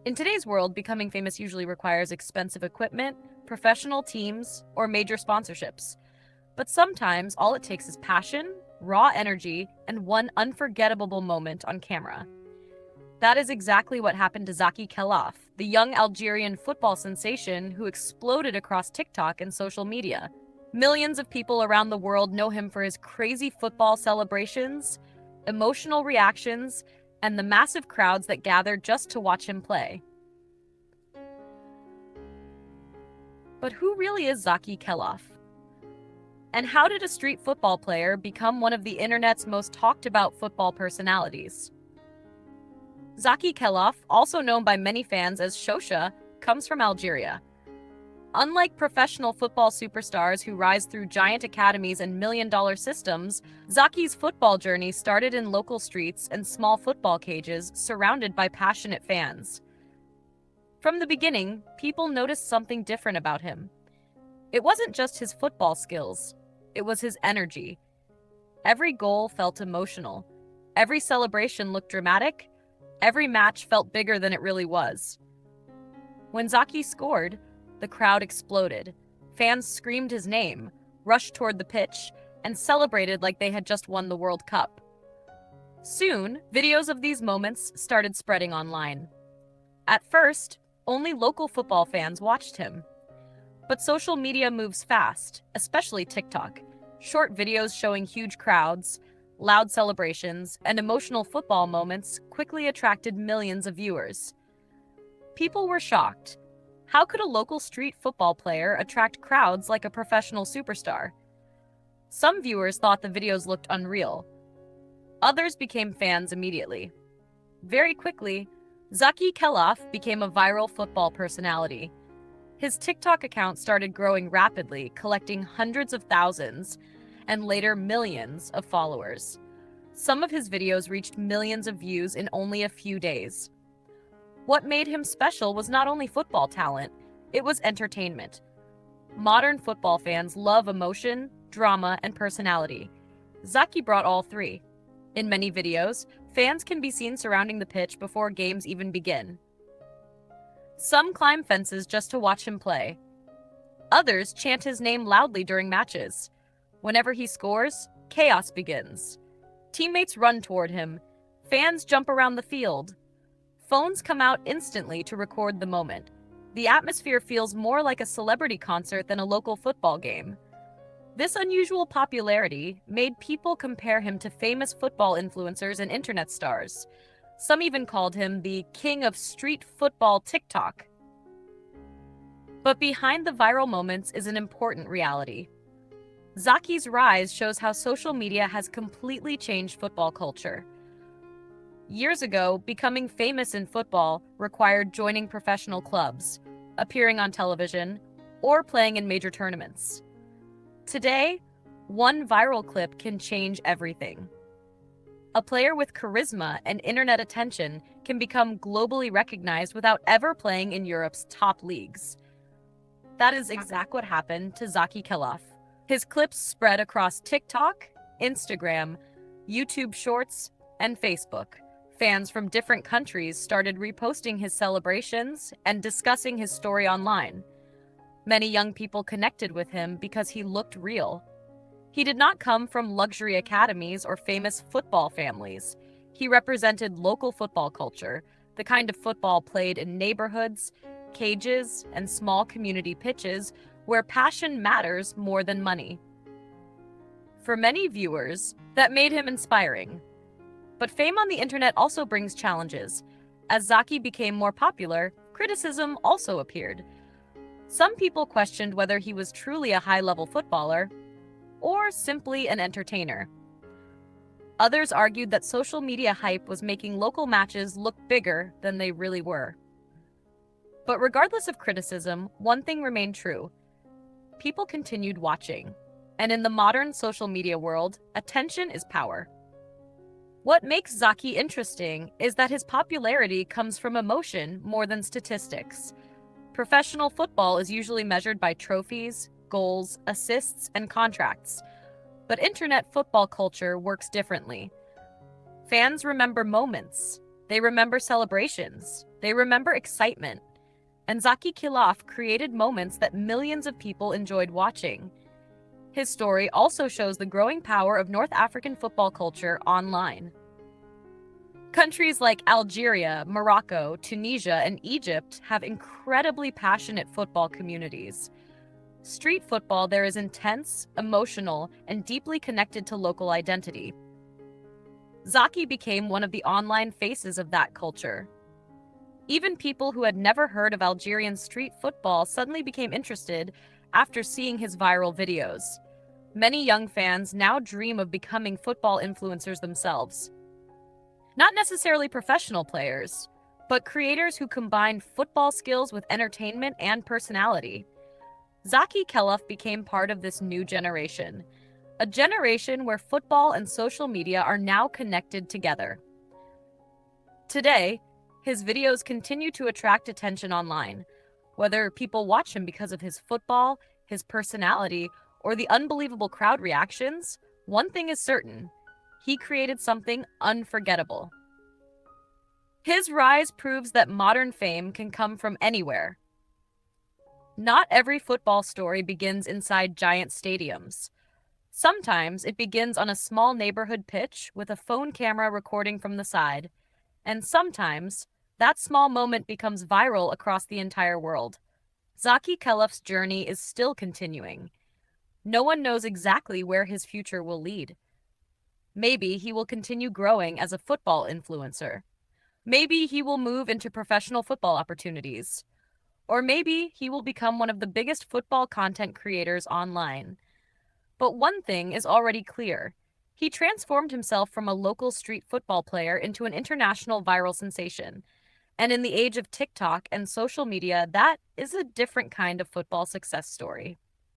In today's world, becoming famous usually requires expensive equipment, professional teams, or major sponsorships. But sometimes all it takes is passion, raw energy, and one unforgettable moment on camera. That is exactly what happened to Zaki Khellaf, the young Algerian football sensation who exploded across TikTok and social media. Millions of people around the world know him for his crazy football celebrations, emotional reactions, and the massive crowds that gather just to watch him play. But who really is Zaki Khellaf? And how did a street football player become one of the internet's most talked about football personalities? Zaki Khellaf, also known by many fans as Shosha, comes from Algeria. Unlike professional football superstars who rise through giant academies and million-dollar systems, Zaki's football journey started in local streets and small football cages surrounded by passionate fans. From the beginning, people noticed something different about him. It wasn't just his football skills, it was his energy. Every goal felt emotional. Every celebration looked dramatic. Every match felt bigger than it really was. When Zaki scored, the crowd exploded. Fans screamed his name, rushed toward the pitch, and celebrated like they had just won the World Cup. Soon, videos of these moments started spreading online. At first, only local football fans watched him. But social media moves fast, especially TikTok. Short videos showing huge crowds, loud celebrations, and emotional football moments quickly attracted millions of viewers. People were shocked. How could a local street football player attract crowds like a professional superstar? Some viewers thought the videos looked unreal. Others became fans immediately. Very quickly, Zaki Khellaf became a viral football personality. His TikTok account started growing rapidly, collecting hundreds of thousands and later millions of followers. Some of his videos reached millions of views in only a few days. What made him special was not only football talent, it was entertainment. Modern football fans love emotion, drama, and personality. Zaki brought all three. In many videos, fans can be seen surrounding the pitch before games even begin. Some climb fences just to watch him play. Others chant his name loudly during matches. Whenever he scores, chaos begins. Teammates run toward him. Fans jump around the field. Phones come out instantly to record the moment. The atmosphere feels more like a celebrity concert than a local football game. This unusual popularity made people compare him to famous football influencers and internet stars. Some even called him the king of street football TikTok. But behind the viral moments is an important reality. Zaki's rise shows how social media has completely changed football culture. Years ago, becoming famous in football required joining professional clubs, appearing on television, or playing in major tournaments. Today, one viral clip can change everything. A player with charisma and internet attention can become globally recognized without ever playing in Europe's top leagues. That is exactly what happened to Zaki Khellaf. His clips spread across TikTok, Instagram, YouTube Shorts, and Facebook. Fans from different countries started reposting his celebrations and discussing his story online. Many young people connected with him because he looked real. He did not come from luxury academies or famous football families. He represented local football culture, the kind of football played in neighborhoods, cages, and small community pitches where passion matters more than money. For many viewers, that made him inspiring. But fame on the internet also brings challenges. As Zaki became more popular, criticism also appeared. Some people questioned whether he was truly a high-level footballer or simply an entertainer. Others argued that social media hype was making local matches look bigger than they really were. But regardless of criticism, one thing remained true. People continued watching. And in the modern social media world, attention is power. What makes Zaki interesting is that his popularity comes from emotion more than statistics. Professional football is usually measured by trophies, goals, assists, and contracts. But internet football culture works differently. Fans remember moments, they remember celebrations, They remember excitement. And Zaki Khellaf created moments that millions of people enjoyed watching. His story also shows the growing power of North African football culture online. Countries like Algeria, Morocco, Tunisia, and Egypt have incredibly passionate football communities. Street football there is intense, emotional, and deeply connected to local identity. Zaki became one of the online faces of that culture. Even people who had never heard of Algerian street football suddenly became interested after seeing his viral videos. Many young fans now dream of becoming football influencers themselves. Not necessarily professional players, but creators who combine football skills with entertainment and personality. Zaki Khellaf became part of this new generation, a generation where football and social media are now connected together. Today, his videos continue to attract attention online. Whether people watch him because of his football, his personality, or the unbelievable crowd reactions, one thing is certain: he created something unforgettable. His rise proves that modern fame can come from anywhere. Not every football story begins inside giant stadiums. Sometimes it begins on a small neighborhood pitch with a phone camera recording from the side. And sometimes that small moment becomes viral across the entire world. Zaki Khellaf's journey is still continuing. No one knows exactly where his future will lead. Maybe he will continue growing as a football influencer. Maybe he will move into professional football opportunities. Or maybe he will become one of the biggest football content creators online. But one thing is already clear: he transformed himself from a local street football player into an international viral sensation. And in the age of TikTok and social media, that is a different kind of football success story.